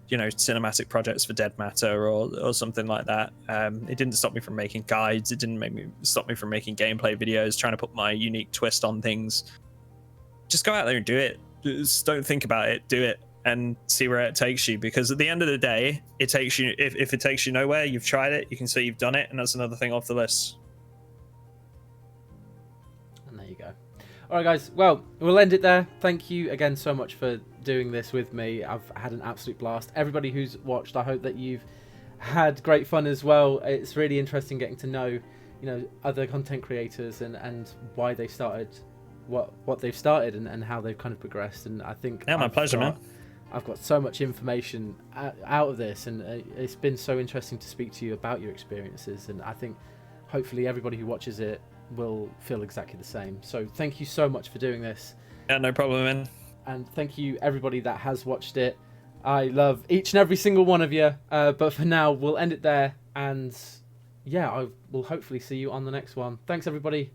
you know, cinematic projects for Dead Matter or something like that. It didn't stop me from making guides. It didn't stop me from making gameplay videos, trying to put my unique twist on things. Just go out there and do it. Just don't think about it. Do it and see where it takes you. Because at the end of the day, it takes you. If it takes you nowhere, you've tried it. You can say you've done it, and that's another thing off the list. And there you go. All right, guys. Well, we'll end it there. Thank you again so much for doing this with me. I've had an absolute blast. Everybody who's watched, I hope that you've had great fun as well. It's really interesting getting to know, you know, other content creators and why they started, what they've started and how they've kind of progressed. And I think my pleasure, man. I've got so much information out of this, and it's been so interesting to speak to you about your experiences. And I think hopefully everybody who watches it will feel exactly the same. So thank you so much for doing this. Yeah, no problem, man. And thank you everybody that has watched it. I love each and every single one of you. But for now, we'll end it there. And yeah, I will hopefully see you on the next one. Thanks, everybody.